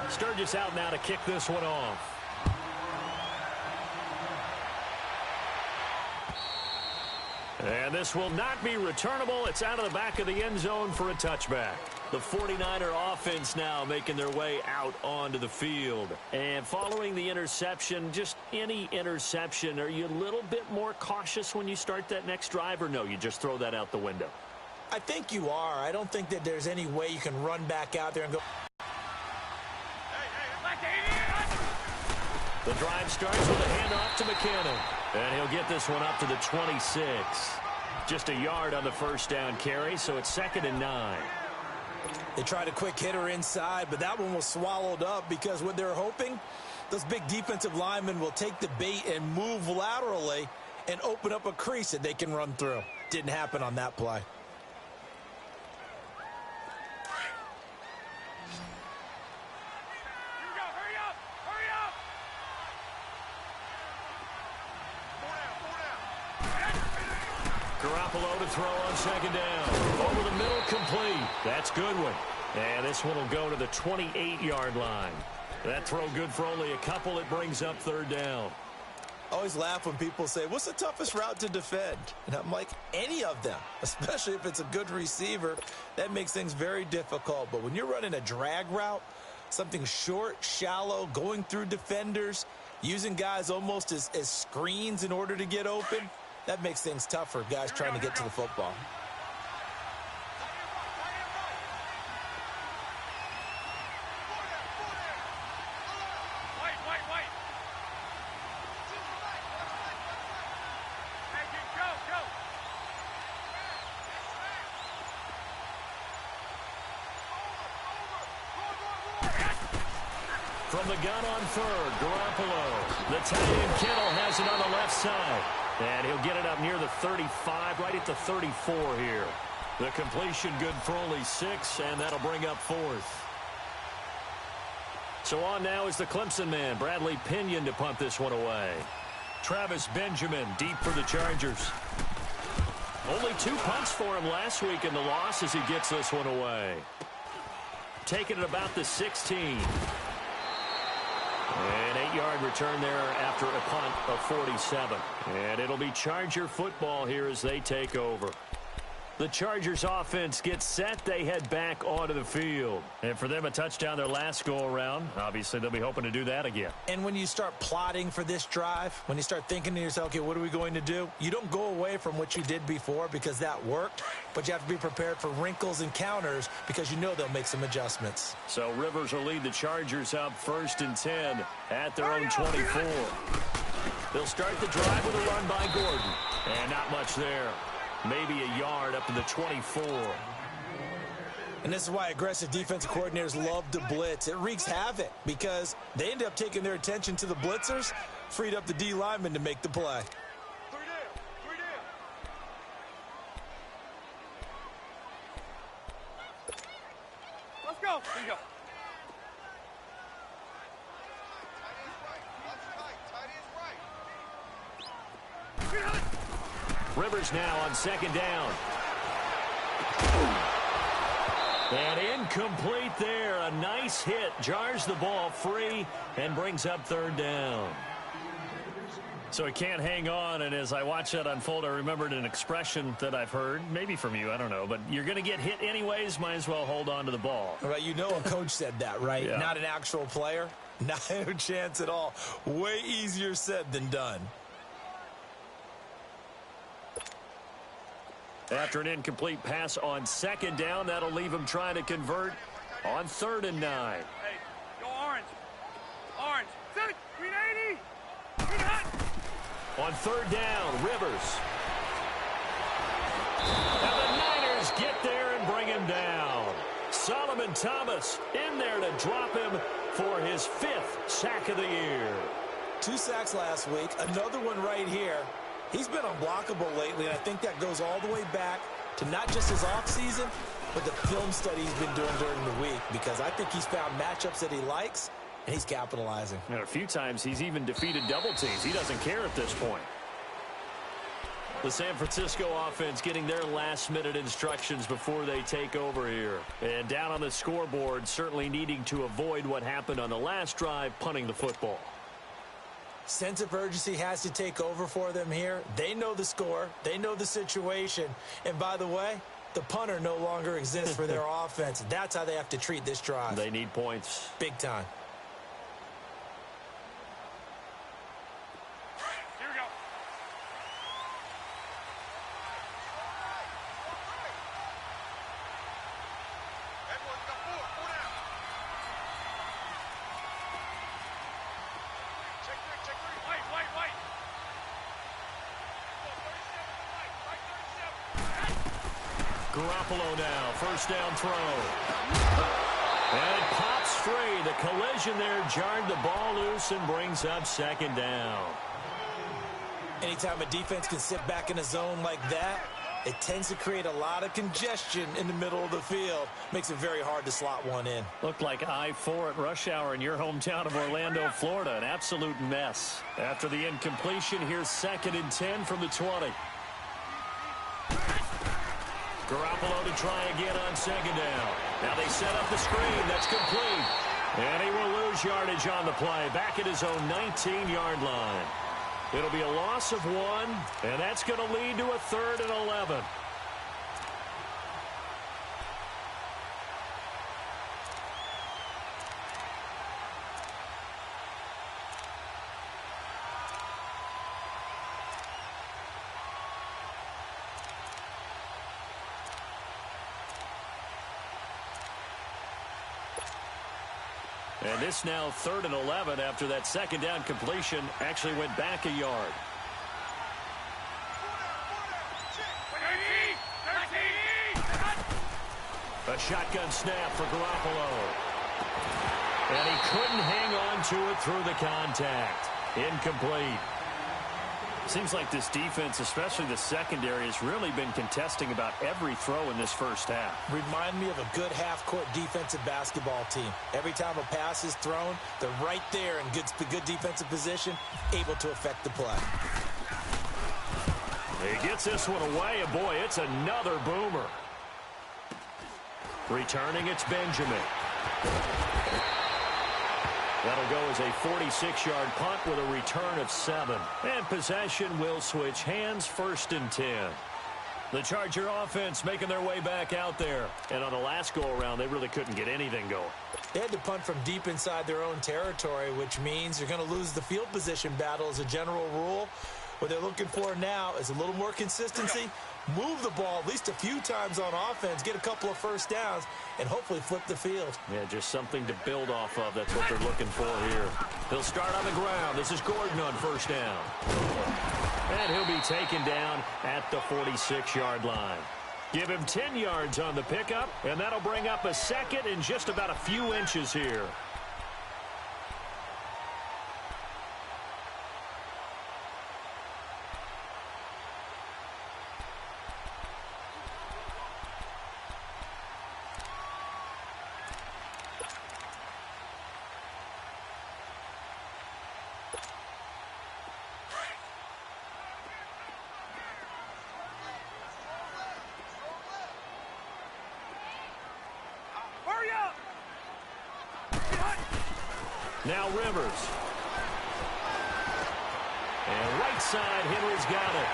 Sturgis out now to kick this one off. And this will not be returnable. It's out of the back of the end zone for a touchback. The 49er offense now making their way out onto the field. And following the interception, just any interception, are you a little bit more cautious when you start that next drive, or no, you just throw that out the window? I think you are. I don't think that there's any way you can run back out there and go. The drive starts with a handoff to McKinnon. And he'll get this one up to the 26. Just a yard on the first down carry, so it's 2nd and 9. They tried a quick hitter inside, but that one was swallowed up because what they're hoping, those big defensive linemen will take the bait and move laterally and open up a crease that they can run through. Didn't happen on that play. Garoppolo to throw on 2nd down. Over the middle, complete. That's Goodwin. And this one will go to the 28-yard line. That throw good for only a couple. It brings up 3rd down. I always laugh when people say, what's the toughest route to defend? And I'm like, any of them, especially if it's a good receiver. That makes things very difficult. But when you're running a drag route, something short, shallow, going through defenders, using guys almost as screens in order to get open, that makes things tough for guys trying to get to the football. From the gun on 3rd, Garoppolo. The tight end Kittle has it on the left side. And he'll get it up near the 35, right at the 34 here. The completion good for only 6, and that'll bring up 4th. So on now is the Clemson man, Bradley Pinion, to punt this one away. Travis Benjamin deep for the Chargers. Only 2 punts for him last week in the loss as he gets this one away. Taking it about the 16. An 8-yard return there after a punt of 47. And it'll be Charger football here as they take over. The Chargers offense gets set. They head back onto the field. And for them, a touchdown their last go-around. Obviously, they'll be hoping to do that again. And when you start plotting for this drive, when you start thinking to yourself, okay, what are we going to do? You don't go away from what you did before because that worked, but you have to be prepared for wrinkles and counters because you know they'll make some adjustments. So Rivers will lead the Chargers up 1st and 10 at their own 24. They'll start the drive with a run by Gordon. And not much there. Maybe a yard up to the 24. And this is why aggressive defensive coordinators love to blitz. It wreaks havoc because they end up taking their attention to the blitzers, freed up the D lineman to make the play. Let's go. Here you go. Rivers now on 2nd down. And incomplete there. A nice hit. Jars the ball free and brings up 3rd down. So he can't hang on, and as I watch that unfold, I remembered an expression that I've heard, maybe from you, I don't know, but you're going to get hit anyways, might as well hold on to the ball. Right, you know a coach said that, right? Yeah. Not an actual player. Not a chance at all. Way easier said than done. After an incomplete pass on 2nd down, that'll leave him trying to convert on 3rd and 9. Hey, go orange. Orange. 380. Green hot. On 3rd down, Rivers. And the Niners get there and bring him down. Solomon Thomas in there to drop him for his 5th sack of the year. 2 sacks last week, another one right here. He's been unblockable lately, and I think that goes all the way back to not just his offseason, but the film study he's been doing during the week, because I think he's found matchups that he likes, and he's capitalizing. And a few times he's even defeated double teams. He doesn't care at this point. The San Francisco offense getting their last-minute instructions before they take over here. And down on the scoreboard, certainly needing to avoid what happened on the last drive, punting the football. Sense of urgency has to take over for them here. They know the score. They know the situation. And by the way, the punter no longer exists for their offense. That's how they have to treat this drive. They need points. Big time. Here we go. Everyone's got four. Four down. Check three. Check three. White. 37. Right 37. Garoppolo now, first down throw. And it pops free. The collision there jarred the ball loose and brings up second down. Anytime a defense can sit back in a zone like that, it tends to create a lot of congestion in the middle of the field. Makes it very hard to slot one in. Looked like I-4 at rush hour in your hometown of Orlando, Florida. An absolute mess. After the incompletion, here's 2nd and 10 from the 20. Garoppolo to try again on second down. Now they set up the screen. That's complete. And he will lose yardage on the play. Back at his own 19-yard line. It'll be a loss of 1, and that's going to lead to a 3rd and 11. And this now 3rd and 11 after that second down completion actually went back a yard. 13. A shotgun snap for Garoppolo. And he couldn't hang on to it through the contact. Incomplete. Seems like this defense, especially the secondary, has really been contesting about every throw in this first half. Remind me of a good half-court defensive basketball team. Every time a pass is thrown, they're right there in good defensive position, able to affect the play. He gets this one away, and boy, it's another boomer. Returning, it's Benjamin. That'll go as a 46-yard punt with a return of 7. And possession will switch hands, 1st and 10. The Charger offense making their way back out there. And on the last go-around, they really couldn't get anything going. They had to punt from deep inside their own territory, which means you're going to lose the field position battle as a general rule. What they're looking for now is a little more consistency, move the ball at least a few times on offense, get a couple of first downs, and hopefully flip the field. Yeah, just something to build off of. That's what they're looking for here. He'll start on the ground. This is Gordon on first down. And he'll be taken down at the 46-yard line. Give him 10 yards on the pickup, and that'll bring up a 2nd and just about a few inches here. Now Rivers. And right side, Henry's got it.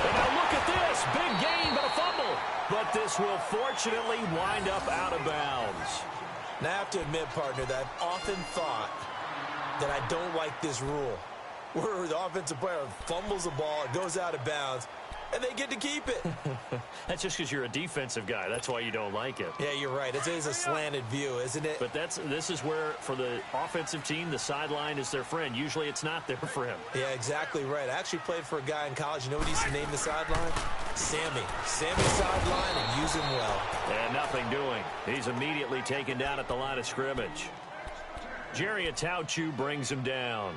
And now look at this. Big gain, but a fumble. But this will fortunately wind up out of bounds. Now, I have to admit, partner, that I've often thought that I don't like this rule, where the offensive player fumbles the ball, it goes out of bounds, and they get to keep it. That's just because you're a defensive guy. That's why you don't like it. Yeah, you're right. It is a slanted view, isn't it? But this is where, for the offensive team, the sideline is their friend. Usually it's not their friend. Yeah, exactly right. I actually played for a guy in college. You know what he used to name the sideline? Sammy. Sammy sideline, and use him well. And nothing doing. He's immediately taken down at the line of scrimmage. Jerry Atauchu brings him down.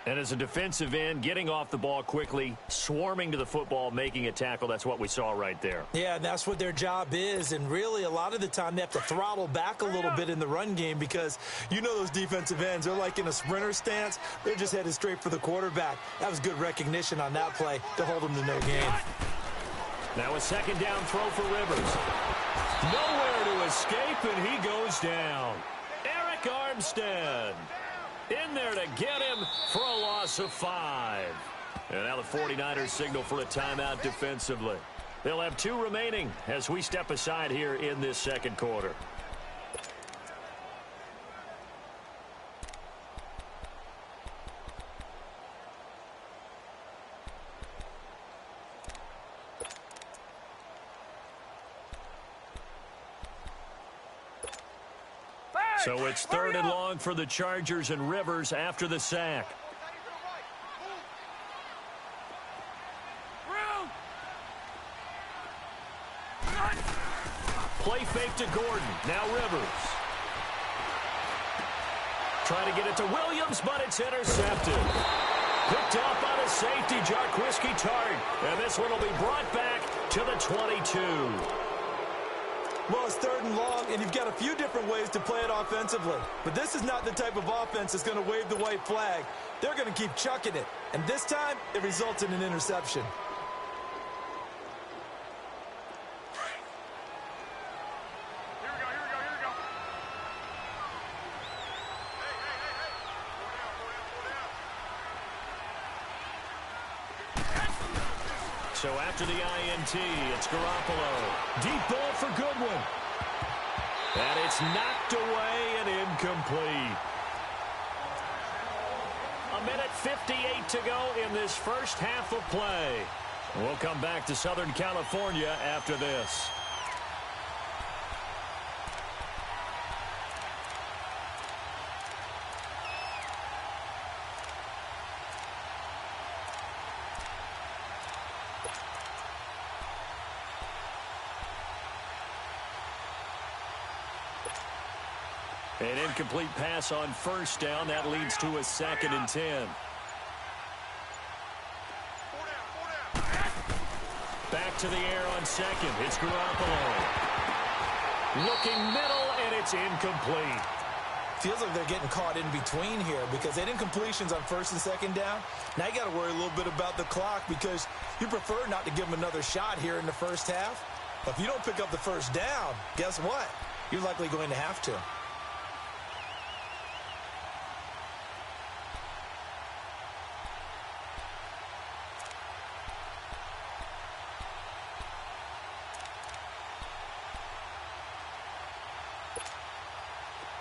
And as a defensive end, getting off the ball quickly, swarming to the football, making a tackle, that's what we saw right there. Yeah, and that's what their job is. And really, a lot of the time, they have to throttle back a little bit in the run game because you know those defensive ends, they're like in a sprinter stance. They're just headed straight for the quarterback. That was good recognition on that play to hold them to no gain. Now a second down throw for Rivers. Nowhere to escape, and he goes down. Eric Armstead in there to get him for a loss of 5. And now the 49ers signal for a timeout defensively. They'll have 2 remaining as we step aside here in this second quarter. So it's 3rd and long for the Chargers and Rivers after the sack. Play fake to Gordon. Now Rivers. Trying to get it to Williams, but it's intercepted. Picked up on a safety, Jarquiski Tart. And this one will be brought back to the 22. Well, it's 3rd and long, and you've got a few different ways to play it offensively. But this is not the type of offense that's going to wave the white flag. They're going to keep chucking it. And this time, it results in an interception. Here we go. So after the INT, it's Garoppolo. Deep ball for Goodwin. And it's knocked away and incomplete. 1:58 to go in this first half of play. We'll come back to Southern California after this. An incomplete pass on first down. That leads to a 2nd and 10. Back to the air on second. It's Garoppolo. Looking middle, and it's incomplete. Feels like they're getting caught in between here because they didn't completions on 1st and 2nd down. Now you got to worry a little bit about the clock because you prefer not to give them another shot here in the first half. But if you don't pick up the first down, guess what? You're likely going to have to.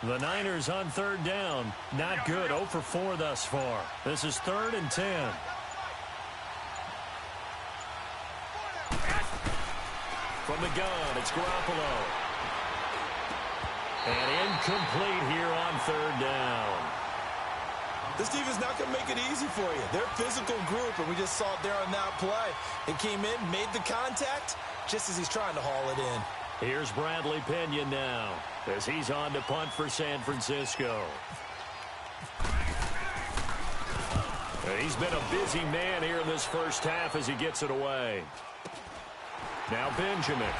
The Niners on 3rd down. Not good. 0 for 4 thus far. This is 3rd and 10. From the gun, it's Garoppolo. And incomplete here on 3rd down. This defense not going to make it easy for you. They're a physical group, and we just saw it there on that play. They came in, made the contact, just as he's trying to haul it in. Here's Bradley Pinion now as he's on to punt for San Francisco. He's been a busy man here in this first half as he gets it away. Now Benjamin.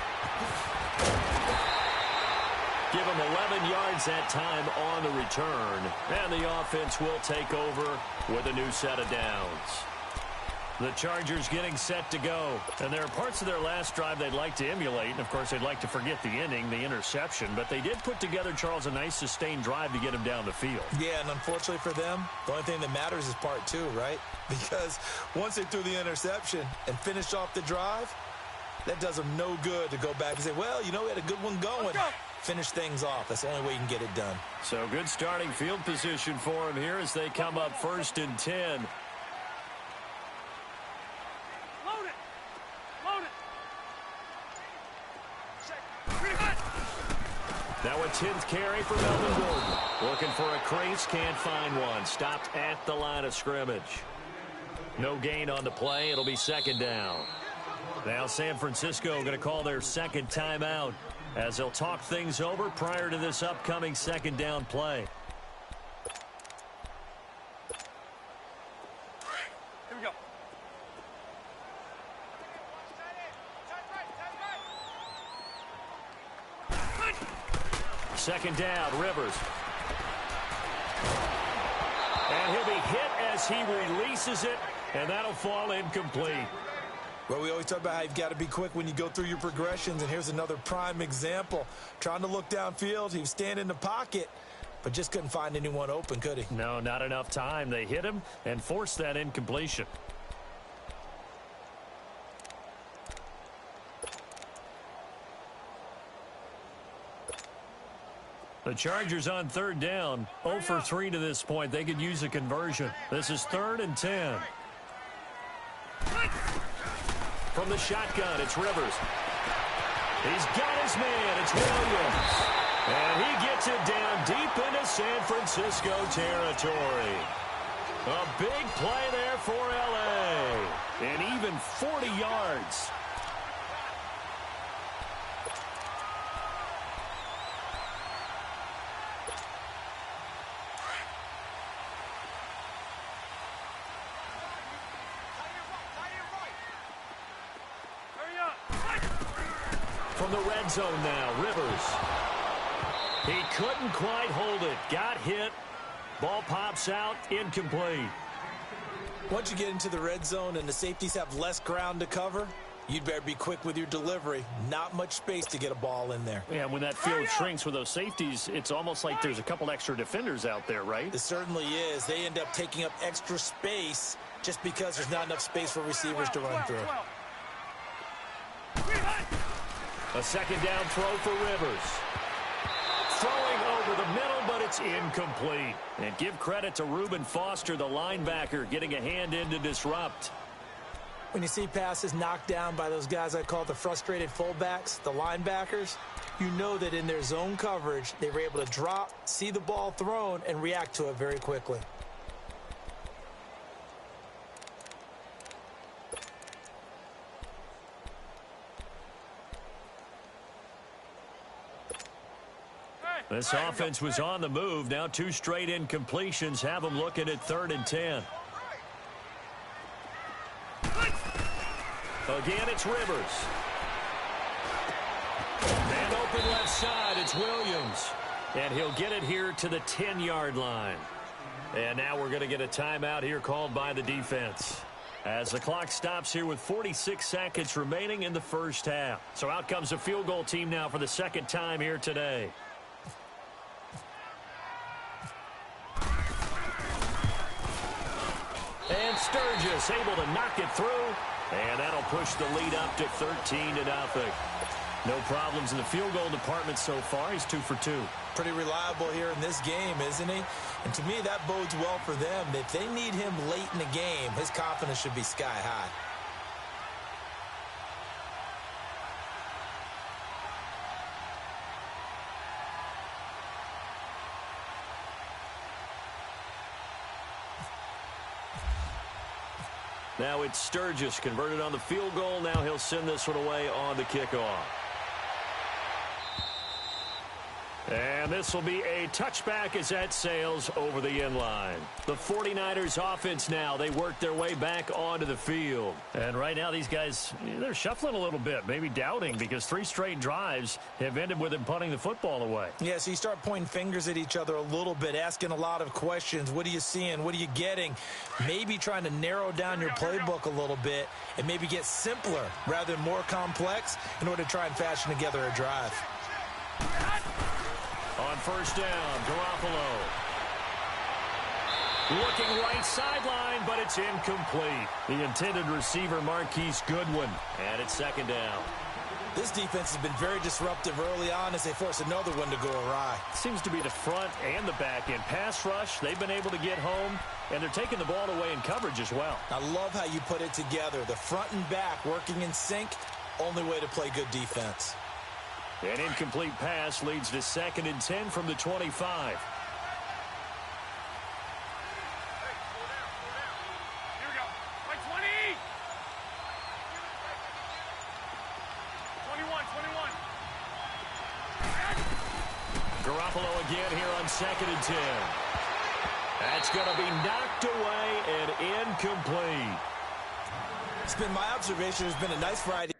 Give him 11 yards that time on the return. And the offense will take over with a new set of downs. The Chargers getting set to go. And there are parts of their last drive they'd like to emulate. And, of course, they'd like to forget the inning, the interception. But they did put together, Charles, a nice sustained drive to get him down the field. Yeah, and unfortunately for them, the only thing that matters is part 2, right? Because once they threw the interception and finished off the drive, that does them no good to go back and say, well, you know, we had a good one going. Finish things off. That's the only way you can get it done. So good starting field position for him here as they come up 1st and 10. Now a 10th carry for Melvin Gordon. Looking for a crease, can't find one. Stopped at the line of scrimmage. No gain on the play. It'll be 2nd down. Now San Francisco going to call their 2nd timeout as they'll talk things over prior to this upcoming 2nd down play. second down, Rivers. And he'll be hit as he releases it, and that'll fall incomplete. Well, we always talk about how you've got to be quick when you go through your progressions, and here's another prime example. Trying to look downfield, he was standing in the pocket, but just couldn't find anyone open, could he? No, not enough time. They hit him and forced that incompletion. The Chargers on third down, 0 for 3 to this point. They could use a conversion. This is 3rd and 10. From the shotgun, it's Rivers. He's got his man. It's Williams. And he gets it down deep into San Francisco territory. A big play there for L.A. And even 40 yards. From the red zone now, Rivers. He couldn't quite hold it. Got hit. Ball pops out. Incomplete. Once you get into the red zone and the safeties have less ground to cover, you'd better be quick with your delivery. Not much space to get a ball in there. Yeah, when that field shrinks with those safeties, it's almost like there's a couple extra defenders out there, right? It certainly is. They end up taking up extra space just because there's not enough space for receivers to run through. A second down throw for Rivers. Throwing over the middle, but it's incomplete. And give credit to Reuben Foster, the linebacker, getting a hand in to disrupt. When you see passes knocked down by those guys I call the frustrated fullbacks, the linebackers, you know that in their zone coverage, they were able to drop, see the ball thrown, and react to it very quickly. This offense was on the move. Now 2 straight incompletions have them looking at 3rd and 10. Again, it's Rivers. And open left side, it's Williams. And he'll get it here to the 10-yard line. And now we're going to get a timeout here called by the defense, as the clock stops here with 46 seconds remaining in the first half. So out comes the field goal team now for the second time here today. And Sturgis able to knock it through. And that'll push the lead up to 13-0. No problems in the field goal department so far. He's 2 for 2. Pretty reliable here in this game, isn't he? And to me, that bodes well for them. If they need him late in the game, his confidence should be sky high. Now it's Sturgis converted on the field goal. Now he'll send this one away on the kickoff. And this will be a touchback as that sails over the end line. The 49ers offense now, they work their way back onto the field. And right now these guys, they're shuffling a little bit, maybe doubting, because 3 straight drives have ended with them punting the football away. Yeah, so you start pointing fingers at each other a little bit, asking a lot of questions. What are you seeing? What are you getting? Maybe trying to narrow down your playbook a little bit and maybe get simpler rather than more complex in order to try and fashion together a drive. On first down, Garoppolo. Looking right sideline, but it's incomplete. The intended receiver, Marquise Goodwin. And it's second down. This defense has been very disruptive early on as they force another one to go awry. Seems to be the front and the back end. Pass rush, they've been able to get home, and they're taking the ball away in coverage as well. I love how you put it together. The front and back working in sync, only way to play good defense. An incomplete pass leads to 2nd and 10 from the 25. Here we go. Like 20. 21. Garoppolo again here on 2nd and 10. That's going to be knocked away and incomplete. It's been my observation. There's been a nice variety.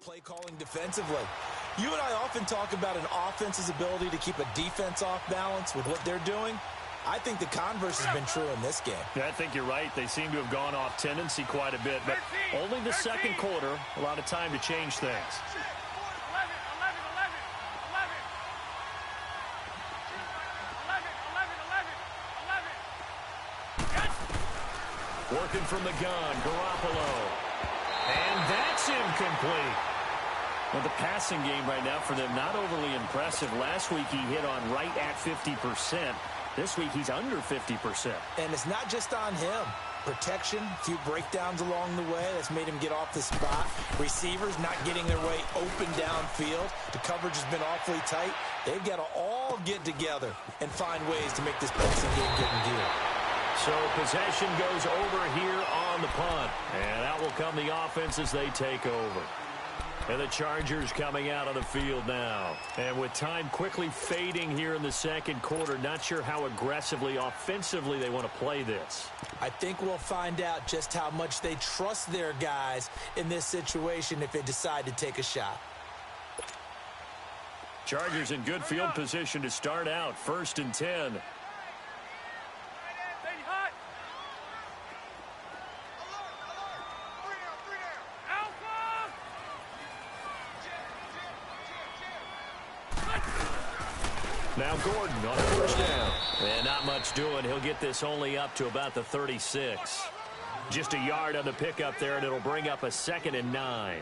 Play calling defensively. You and I often talk about an offense's ability to keep a defense off balance with what they're doing. I think the converse has been true in this game. Yeah, I think you're right. They seem to have gone off tendency quite a bit, but only the second quarter, a lot of time to change things. 11. Working from the gun, Garoppolo. And that's incomplete. Well, the passing game right now for them, not overly impressive. Last week he hit on right at 50%. This week he's under 50%. And it's not just on him. Protection, a few breakdowns along the way. That's made him get off the spot. Receivers not getting their way open downfield. The coverage has been awfully tight. They've got to all get together and find ways to make this passing game get in gear. So possession goes over here on the punt. And out will come the offense as they take over. And the Chargers coming out on the field now. And with time quickly fading here in the second quarter, not sure how aggressively, offensively they want to play this. I think we'll find out just how much they trust their guys in this situation if they decide to take a shot. Chargers in good field position to start out. 1st and 10. Now Gordon on 1st down. And not much doing. He'll get this only up to about the 36. Just a yard on the pickup there, and it'll bring up a 2nd and 9.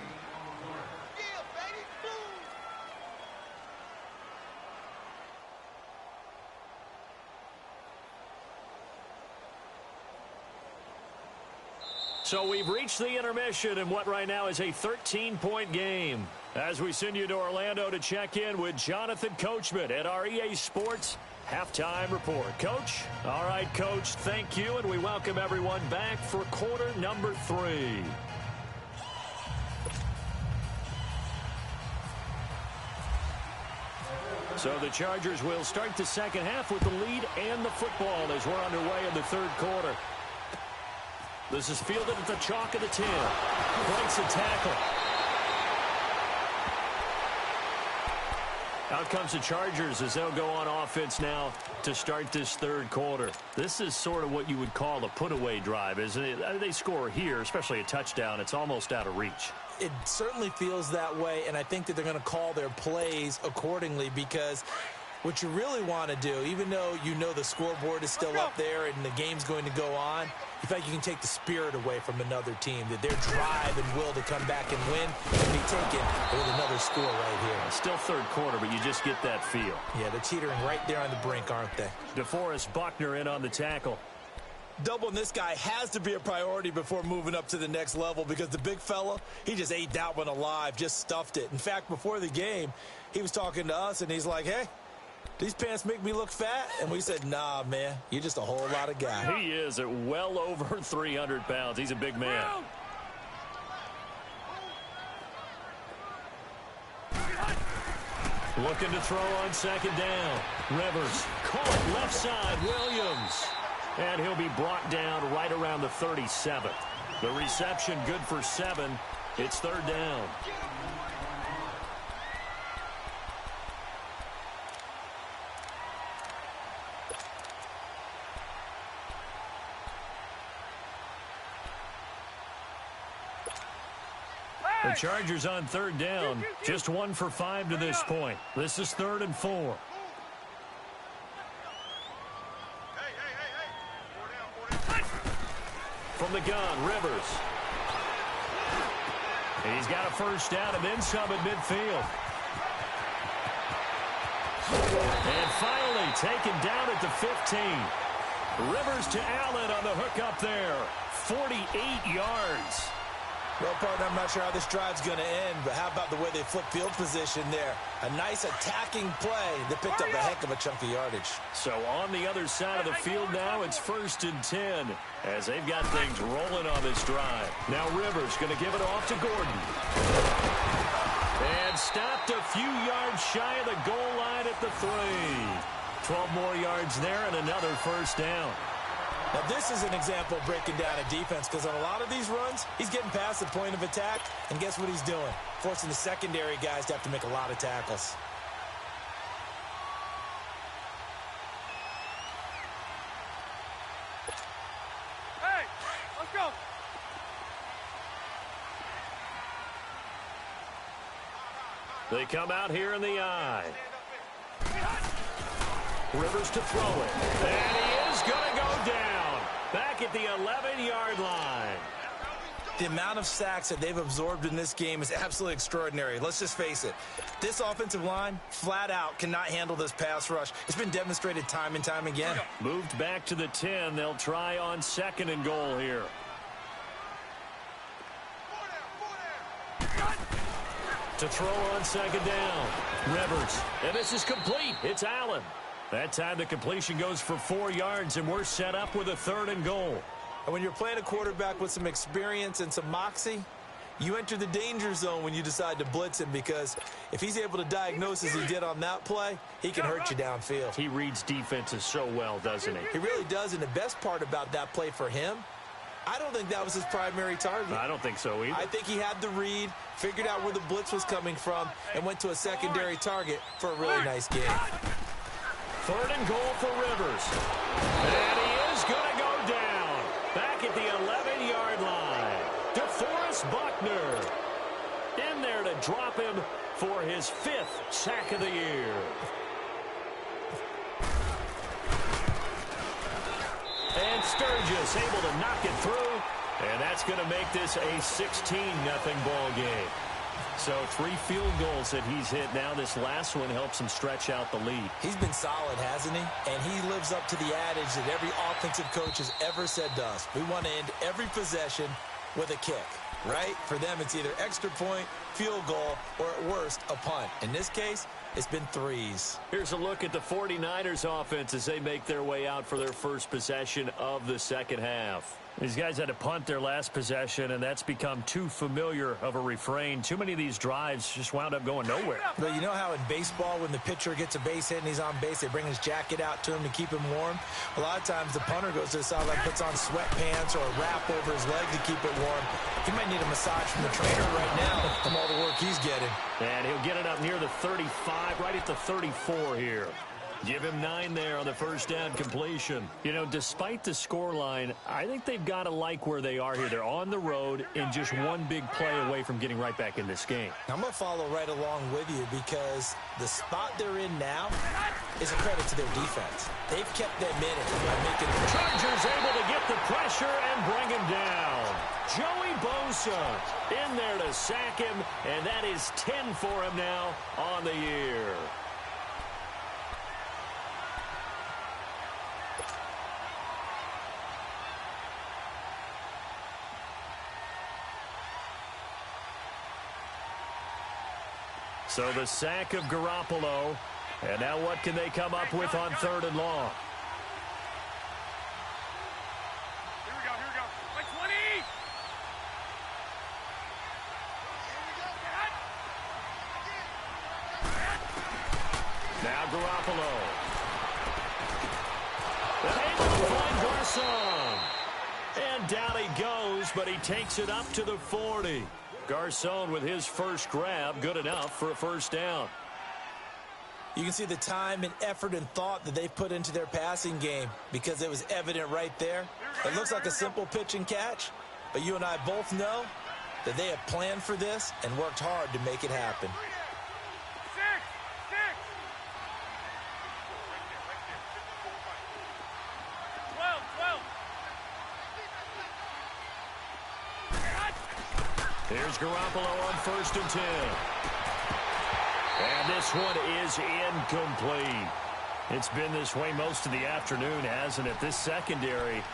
So we've reached the intermission in what right now is a 13-point game. As we send you to Orlando to check in with Jonathan Coachman at our EA Sports Halftime Report. Coach? All right, Coach, thank you, and we welcome everyone back for quarter number 3. So the Chargers will start the second half with the lead and the football as we're underway in the third quarter. This is fielded at the chalk of the 10. Breaks a tackle. Out comes the Chargers as they'll go on offense now to start this third quarter. This is sort of what you would call a put-away drive, isn't it? They score here, especially a touchdown. It's almost out of reach. It certainly feels that way, and I think that they're going to call their plays accordingly because what you really want to do, even though you know the scoreboard is still up there and the game's going to go on, you feel like you can take the spirit away from another team, that their drive and will to come back and win can be taken with another score right here. Still third quarter, but you just get that feel. Yeah, they're teetering right there on the brink, aren't they? DeForest Buckner in on the tackle. Doubling this guy has to be a priority before moving up to the next level because the big fella, he just ate that one alive, just stuffed it. In fact, before the game, he was talking to us, and he's like, hey, these pants make me look fat? And we said, nah, man, you're just a whole lot of guy. He is at well over 300 pounds. He's a big man. Looking to throw on second down. Rivers caught left side. Williams. And he'll be brought down right around the 37. The reception good for 7. It's third down. The Chargers on third down, just 1 for 5 to this point. This is 3rd and 4. From the gun, Rivers. He's got a first down and then some at midfield. And finally taken down at the 15. Rivers to Allen on the hook up there. 48 yards. Well, partner, I'm not sure how this drive's going to end, but how about the way they flip field position there? A nice attacking play that picked up a heck of a chunk of yardage. So on the other side of the field now, it's 1st and 10 as they've got things rolling on this drive. Now Rivers going to give it off to Gordon. And stopped a few yards shy of the goal line at the 3. 12 more yards there and another first down. Now, this is an example of breaking down a defense because on a lot of these runs, he's getting past the point of attack, and guess what he's doing? Forcing the secondary guys to have to make a lot of tackles. Hey, let's go. They come out here in the eye. Rivers to throw it. And he is going to go down. Back at the 11-yard line. The amount of sacks that they've absorbed in this game is absolutely extraordinary. Let's just face it. This offensive line, flat out, cannot handle this pass rush. It's been demonstrated time and time again. Moved back to the 10. They'll try on 2nd and goal here. To throw on 2nd down. Rivers. And this is complete. It's Allen. That time the completion goes for 4 yards, and we're set up with a 3rd and goal. And when you're playing a quarterback with some experience and some moxie, you enter the danger zone when you decide to blitz him, because if he's able to diagnose as he did on that play, he can hurt you downfield. He reads defenses so well, doesn't he? He really does, and the best part about that play for him, I don't think that was his primary target. I don't think so either. I think he had the read, figured out where the blitz was coming from, and went to a secondary target for a really nice game. 3rd and goal for Rivers. And he is going to go down. Back at the 11-yard line. DeForest Buckner in there to drop him for his 5th sack of the year. And Sturgis able to knock it through. And that's going to make this a 16-0 ball game. So 3 field goals that he's hit now. This last one helps him stretch out the lead. He's been solid, hasn't he? And he lives up to the adage that every offensive coach has ever said to us. We want to end every possession with a kick, right? For them, it's either extra point, field goal, or at worst, a punt. In this case, it's been 3s. Here's a look at the 49ers offense as they make their way out for their first possession of the second half. These guys had to punt their last possession, and that's become too familiar of a refrain. Too many of these drives just wound up going nowhere. But you know how in baseball, when the pitcher gets a base hit and he's on base, they bring his jacket out to him to keep him warm? A lot of times the punter goes to the sideline, puts on sweatpants or a wrap over his leg to keep it warm. He might need a massage from the trainer right now from all the work he's getting. And he'll get it up near the 35, right at the 34 here. Give him 9 there on the first down completion. You know, despite the scoreline, I think they've got to like where they are here. They're on the road and just one big play away from getting right back in this game. I'm going to follow right along with you because the spot they're in now is a credit to their defense. They've kept them in it by making the Chargers able to get the pressure and bring him down. Joey Bosa in there to sack him, and that is 10 for him now on the year. So the sack of Garoppolo. And now what can they come up with on 3rd and long? Here we go. Like 20. Now Garoppolo. Able to find Garcon. And down he goes, but he takes it up to the 40. Garcon with his first grab, good enough for a first down. You can see the time and effort and thought that they put into their passing game because it was evident right there. It looks like a simple pitch and catch, but you and I both know that they have planned for this and worked hard to make it happen. 12. Here's Garoppolo on 1st and 10. And this one is incomplete. It's been this way most of the afternoon, hasn't it? This secondary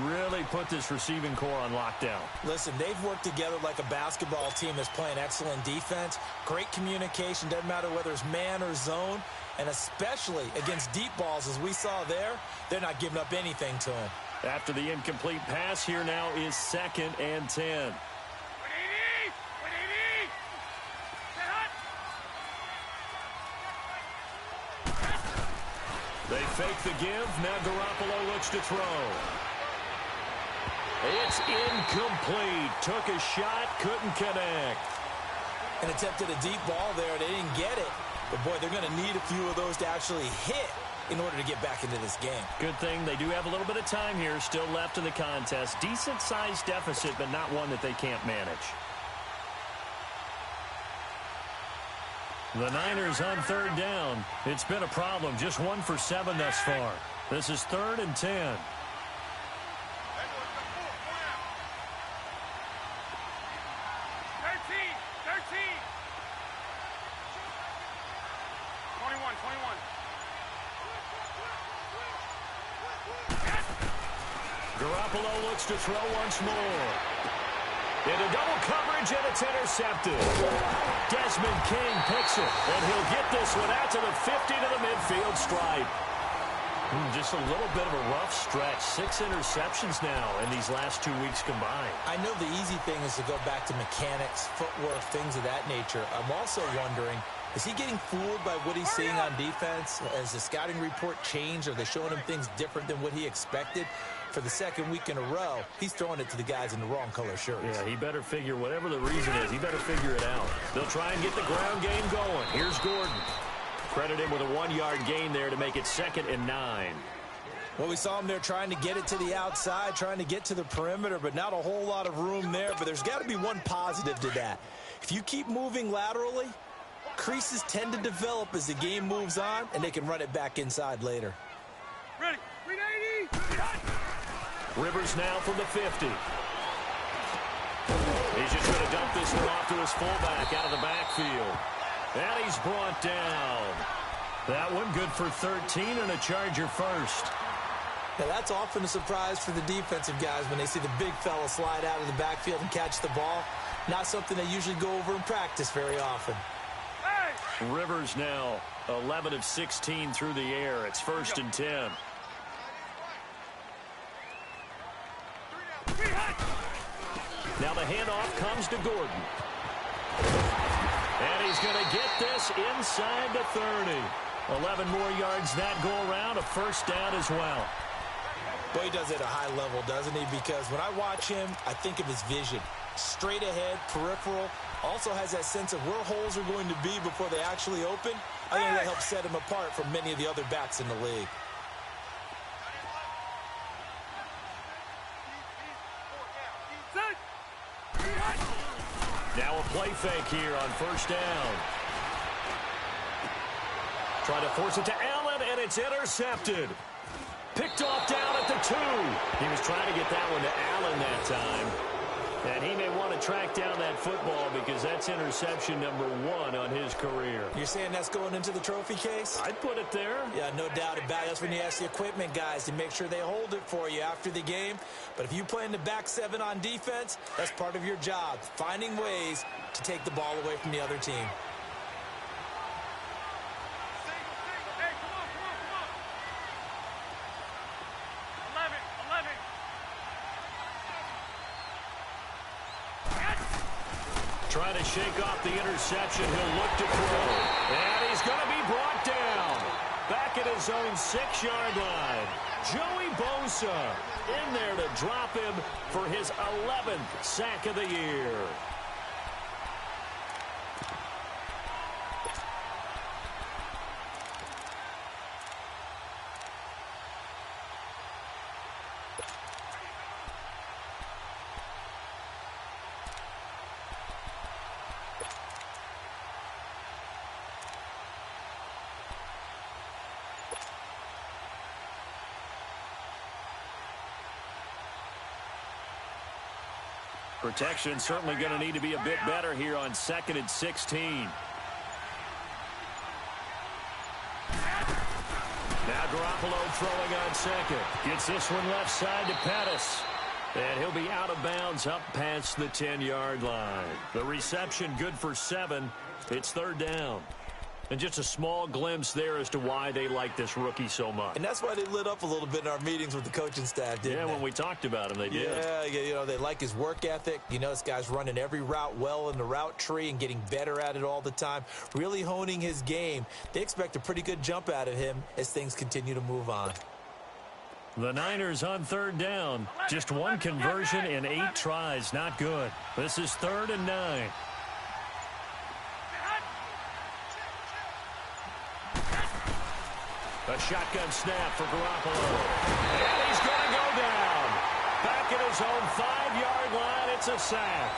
really put this receiving core on lockdown. Listen, they've worked together like a basketball team that's playing excellent defense. Great communication, doesn't matter whether it's man or zone. And especially against deep balls, as we saw there, they're not giving up anything to them. After the incomplete pass, here now is 2nd and 10. They fake the give. Now Garoppolo looks to throw. It's incomplete. Took a shot, couldn't connect. And attempted a deep ball there. They didn't get it. But, boy, they're going to need a few of those to actually hit in order to get back into this game. Good thing they do have a little bit of time here still left in the contest. Decent-sized deficit, but not one that they can't manage. The Niners on third down. It's been a problem. Just 1 for 7 thus far. This is 3rd and 10. 21. Garoppolo looks to throw once more. Into double coverage, and it's intercepted. Desmond King picks it, and he'll get this one out to the 50 to the midfield stripe. Just a little bit of a rough stretch. 6 interceptions now in these last 2 weeks combined. I know the easy thing is to go back to mechanics, footwork, things of that nature. I'm also wondering, is he getting fooled by what he's seeing on defense? Has the scouting report changed? Are they showing him things different than what he expected? For the second week in a row, he's throwing it to the guys in the wrong color shirts. Yeah, he better figure, whatever the reason is, he better figure it out. They'll try and get the ground game going. Here's Gordon. Credit him with a 1-yard gain there to make it 2nd and 9. Well, we saw him there trying to get it to the outside, trying to get to the perimeter, but not a whole lot of room there. But there's got to be one positive to that. If you keep moving laterally, creases tend to develop as the game moves on, and they can run it back inside later. Ready. 380. Rivers now from the 50. He's just going to dump this one off to his fullback out of the backfield. And he's brought down. That one good for 13 and a Charger first. Now, that's often a surprise for the defensive guys when they see the big fella slide out of the backfield and catch the ball. Not something they usually go over in practice very often. Hey! Rivers now 11 of 16 through the air. It's 1st and 10. Now the handoff comes to Gordon. And he's going to get this inside the 30. 11 more yards that go around, a first down as well. Boy, he does it at a high level, doesn't he? Because when I watch him, I think of his vision. Straight ahead, peripheral. Also has that sense of where holes are going to be before they actually open. I think that helps set him apart from many of the other backs in the league. Now a play fake here on 1st down. Try to force it to Allen, and it's intercepted. Picked off down at the 2. He was trying to get that one to Allen that time. And he may want to track down that football because that's interception number 1 on his career. You're saying that's going into the trophy case? I'd put it there. Yeah, no doubt about it. That's when you ask the equipment guys to make sure they hold it for you after the game. But if you play in the back 7 on defense, that's part of your job, finding ways to take the ball away from the other team. Trying to shake off the interception. He'll look to throw. And he's going to be brought down. Back at his own 6-yard line. Joey Bosa in there to drop him for his 11th sack of the year. Protection certainly going to need to be a bit better here on 2nd and 16. Now Garoppolo throwing on 2nd. Gets this one left side to Pettis. And he'll be out of bounds up past the 10-yard line. The reception good for 7. It's 3rd down. And just a small glimpse there as to why they like this rookie so much. And that's why they lit up a little bit in our meetings with the coaching staff, didn't they? Yeah, when we talked about him, they did. Yeah, you know, they like his work ethic. You know, this guy's running every route well in the route tree and getting better at it all the time, really honing his game. They expect a pretty good jump out of him as things continue to move on. The Niners on third down. Just one conversion in 8 tries. Not good. This is 3rd and 9. A shotgun snap for Garoppolo. And he's going to go down. Back at his own 5-yard line. It's a sack.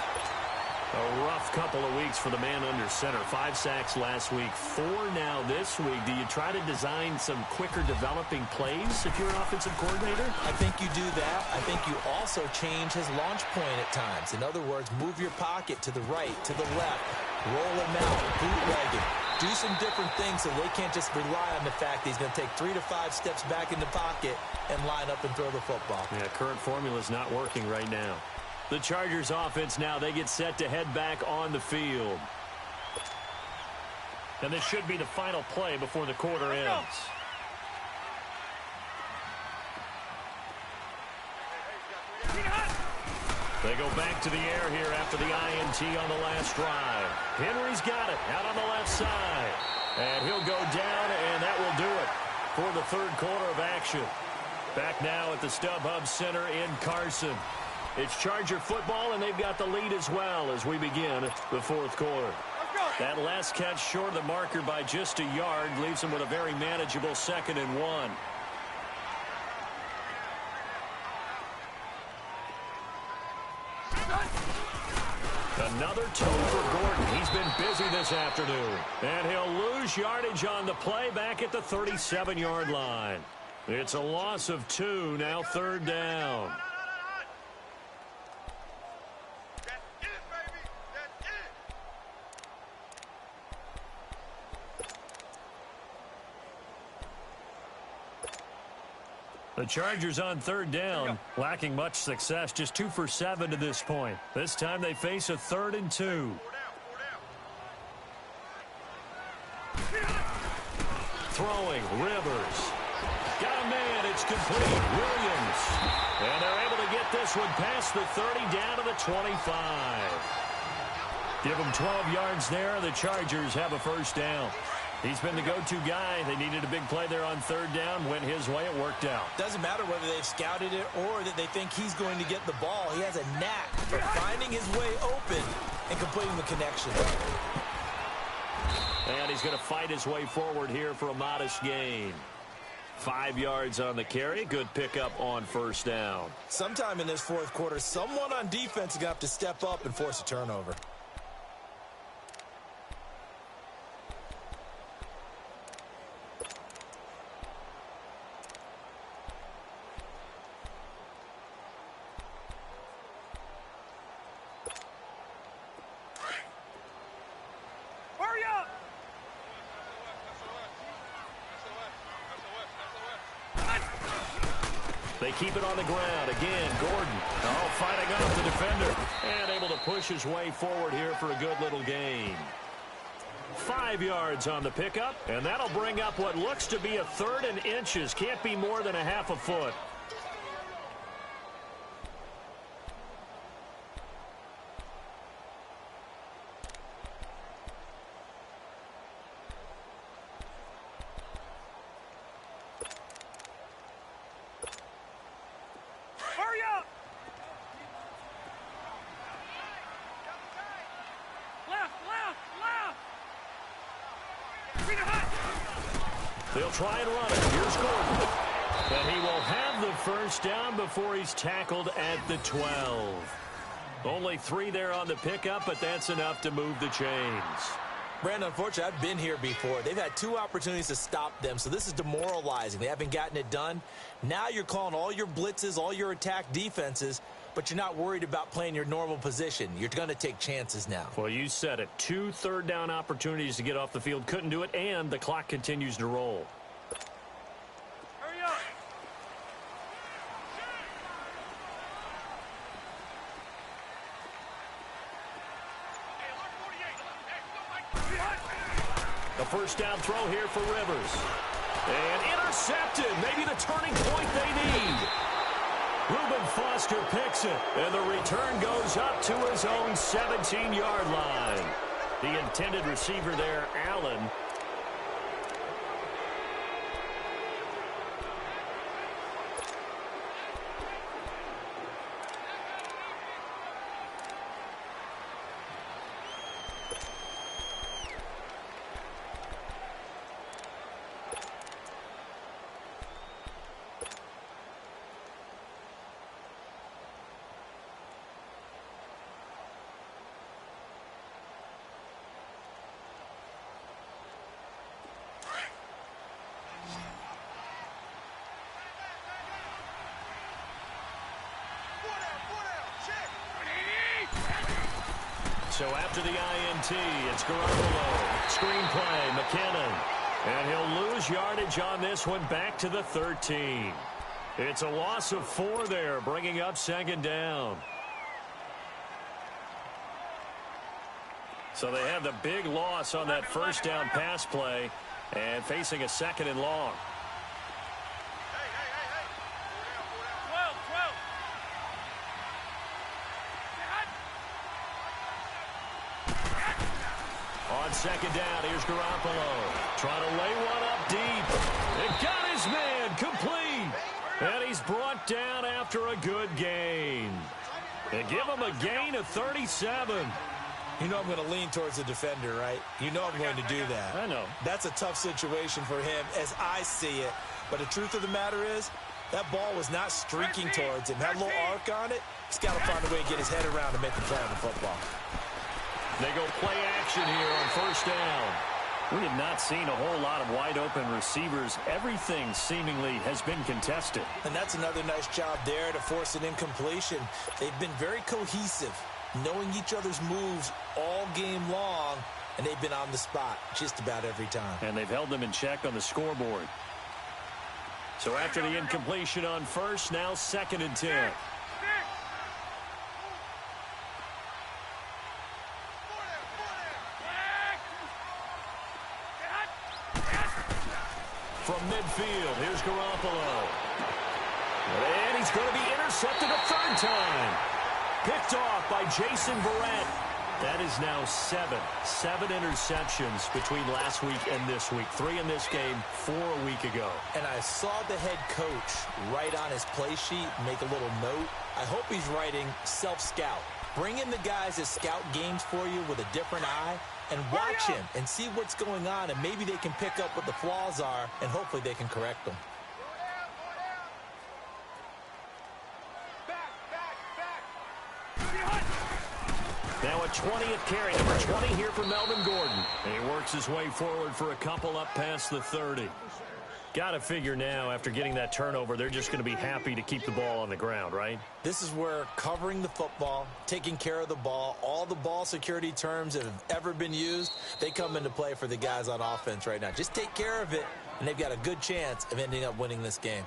A rough couple of weeks for the man under center. 5 sacks last week, 4 now this week. Do you try to design some quicker developing plays if you're an offensive coordinator? I think you do that. I think you also change his launch point at times. In other words, move your pocket to the right, to the left, roll him out, bootleg him. Do some different things so they can't just rely on the fact that he's going to take 3 to 5 steps back in the pocket and line up and throw the football. Yeah, current formula is not working right now. The Chargers offense now, they get set to head back on the field. And this should be the final play before the quarter ends. They go back to the air here after the INT on the last drive. Henry's got it out on the left side. And he'll go down, and that will do it for the 3rd quarter of action. Back now at the StubHub Center in Carson. It's Charger football, and they've got the lead as well as we begin the 4th quarter. That last catch short of the marker by just a yard leaves them with a very manageable 2nd and 1. Another toe for Gordon. He's been busy this afternoon. And he'll lose yardage on the play back at the 37-yard line. It's a loss of 2, now 3rd down. The Chargers on 3rd down, lacking much success, just 2 for 7 to this point. This time they face a 3rd and 2. Throwing, Rivers. Got a man, it's complete. Williams. And they're able to get this one past the 30 down to the 25. Give them 12 yards there. The Chargers have a 1st down. He's been the go-to guy. They needed a big play there on 3rd down. Went his way. It worked out. Doesn't matter whether they've scouted it or that they think he's going to get the ball. He has a knack for finding his way open and completing the connection. And he's going to fight his way forward here for a modest gain. 5 yards on the carry. Good pickup on 1st down. Sometime in this 4th quarter, someone on defense is going to have to step up and force a turnover. They keep it on the ground. Again, Gordon. Oh, fighting off the defender. And able to push his way forward here for a good little gain. 5 yards on the pickup. And that'll bring up what looks to be a 3rd and inches. Can't be more than a half a foot. They'll try and run it. Here's Gordon. And he will have the 1st down before he's tackled at the 12. Only 3 there on the pickup, but that's enough to move the chains. Brandon, unfortunately, I've been here before. They've had 2 opportunities to stop them, so this is demoralizing. They haven't gotten it done. Now you're calling all your blitzes, all your attack defenses, but you're not worried about playing your normal position. You're going to take chances now. Well, you said it. 2 3rd down opportunities to get off the field. Couldn't do it, and the clock continues to roll. Hurry up. The 1st down throw here for Rivers. And intercepted. Maybe the turning point they need. Reuben Foster picks it, and the return goes up to his own 17-yard line. The intended receiver there, Allen. So after the INT, it's Garoppolo. Screenplay, McKinnon. And he'll lose yardage on this one back to the 13. It's a loss of 4 there, bringing up second down. So they have the big loss on that first down pass play and facing a second and long. On second down, here's Garoppolo. Trying to lay one up deep. It got his man complete. And he's brought down after a good gain. They give him a gain of 37. You know I'm going to lean towards the defender, right? You know I'm going to do that. I know. That's a tough situation for him as I see it. But the truth of the matter is, that ball was not streaking towards him. Had a little arc on it. He's got to find a way to get his head around and make the play on the football. They go play action here on first down. We have not seen a whole lot of wide-open receivers. Everything seemingly has been contested. And that's another nice job there to force an incompletion. They've been very cohesive, knowing each other's moves all game long, and they've been on the spot just about every time. And they've held them in check on the scoreboard. So after the incompletion on first, now second and 10. From midfield, here's Garoppolo. And he's going to be intercepted a third time. Picked off by Jason Verrett. That is now 7 interceptions between last week and this week. 3 in this game, 4 a week ago. And I saw the head coach write on his play sheet, make a little note. I hope he's writing self-scout. Bring in the guys that scout games for you with a different eye and watch him and see what's going on, and maybe they can pick up what the flaws are, and hopefully they can correct them. Now a 20th carry, number 20 here for Melvin Gordon. And he works his way forward for a couple up past the 30. Got to figure now, after getting that turnover, they're just going to be happy to keep the ball on the ground, right? This is where covering the football, taking care of the ball, all the ball security terms that have ever been used, they come into play for the guys on offense right now. Just take care of it, and they've got a good chance of ending up winning this game.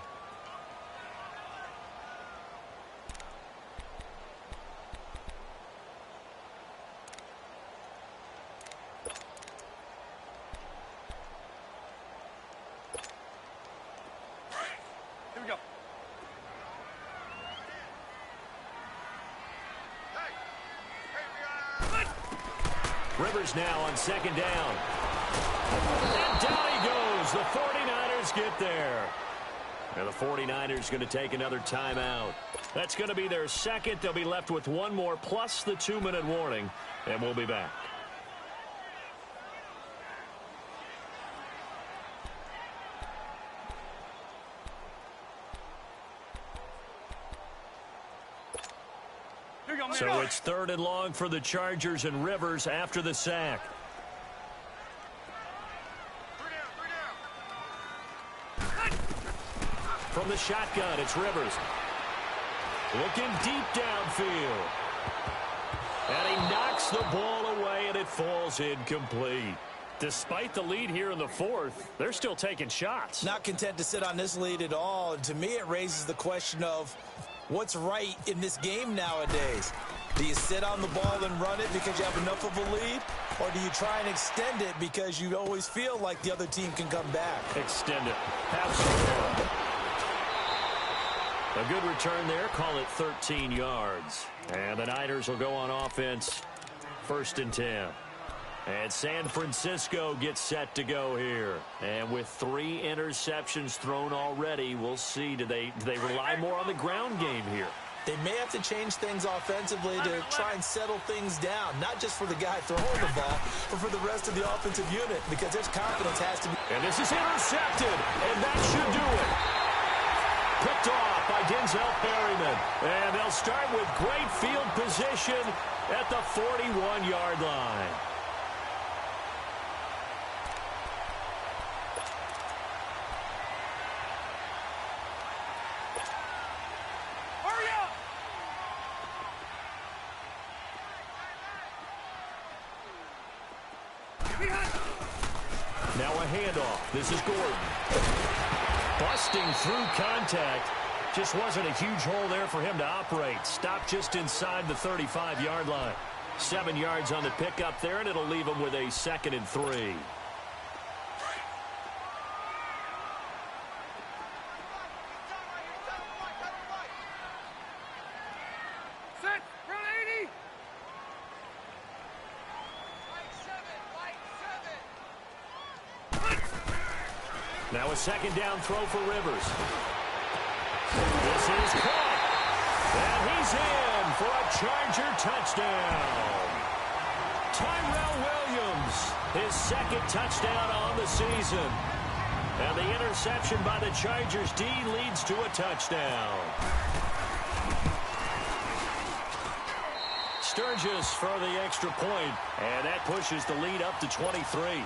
Rivers now on second down. And down he goes. The 49ers get there. And the 49ers going to take another timeout. That's going to be their second. They'll be left with one more plus the 2-minute warning. And we'll be back. So it's third and long for the Chargers, and Rivers after the sack. From the shotgun, it's Rivers. Looking deep downfield. And he knocks the ball away, and it falls incomplete. Despite the lead here in the fourth, they're still taking shots. Not content to sit on this lead at all. And to me, it raises the question of what's right in this game nowadays. Do you sit on the ball and run it because you have enough of a lead? Or do you try and extend it because you always feel like the other team can come back? Extend it. Have some fun. A good return there. Call it 13 yards. And the Niners will go on offense. First and 10. And San Francisco gets set to go here. And with 3 interceptions thrown already, we'll see. Do they rely more on the ground game here? They may have to change things offensively to try and settle things down, not just for the guy throwing the ball, but for the rest of the offensive unit, because there's confidence has to be. And this is intercepted, and that should do it. Picked off by Denzel Perryman. And they'll start with great field position at the 41-yard line. Now a handoff. This is Gordon. Busting through contact. Just wasn't a huge hole there for him to operate. Stopped just inside the 35-yard line. 7 yards on the pickup there, and it'll leave him with a 2nd and 3. Set. Run 80. Now a 2nd down throw for Rivers. This is caught. And he's in for a Charger touchdown. Tyrell Williams, his 2nd touchdown on the season. And the interception by the Chargers D leads to a touchdown. Sturgis for the extra point, and that pushes the lead up to 23.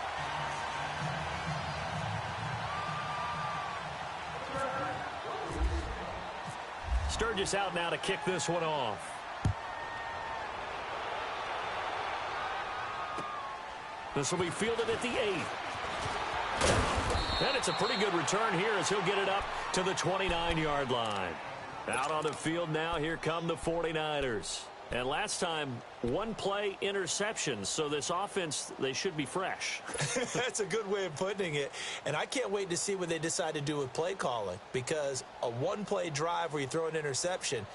Sturgis out now to kick this one off. This will be fielded at the 8. And it's a pretty good return here as he'll get it up to the 29-yard line. Out on the field now, here come the 49ers. And last time, 1 play interception, so this offense, they should be fresh. That's a good way of putting it. And I can't wait to see what they decide to do with play calling, because a 1-play drive where you throw an interception,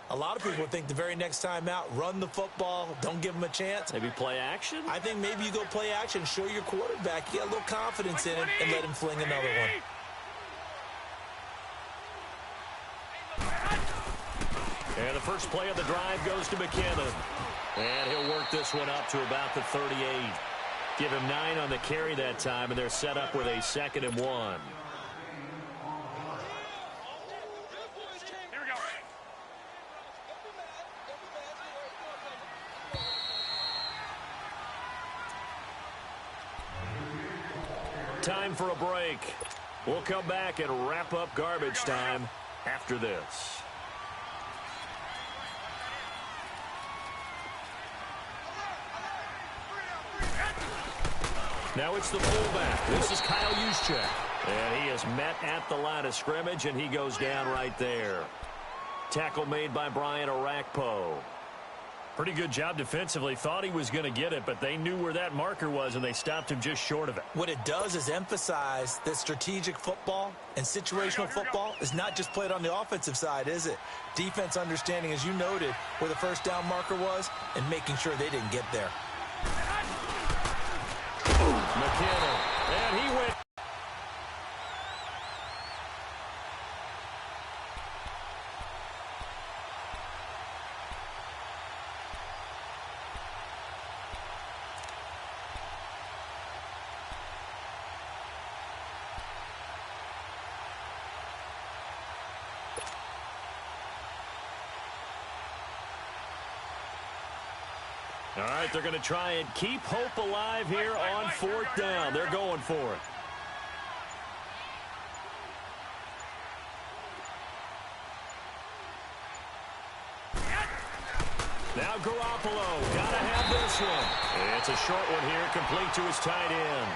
a lot of people think the very next time out, run the football, don't give them a chance. Maybe play action? I think maybe you go play action, show your quarterback, you got a little confidence in him, and let him fling another one. And the first play of the drive goes to McKinnon. And he'll work this one up to about the 38. Give him 9 on the carry that time, and they're set up with a 2nd and 1. Here we go. Time for a break. We'll come back and wrap up garbage time after this. Now it's the fullback. This is Kyle Juszczyk. And he is met at the line of scrimmage, and he goes down right there. Tackle made by Brian Orakpo. Pretty good job defensively. Thought he was going to get it, but they knew where that marker was, and they stopped him just short of it. What it does is emphasize that strategic football and situational football is not just played on the offensive side, is it? Defense understanding, as you noted, where the first down marker was and making sure they didn't get there. McKinnon, and he went. All right, they're going to try and keep hope alive here on 4th down. They're going for it. Now Garoppolo, got to have this one. It's a short one here, complete to his tight end.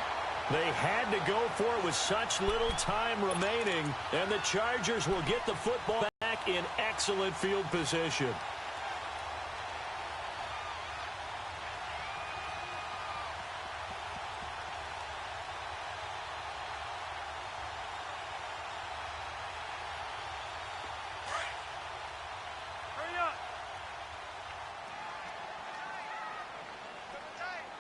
They had to go for it with such little time remaining, and the Chargers will get the football back in excellent field position.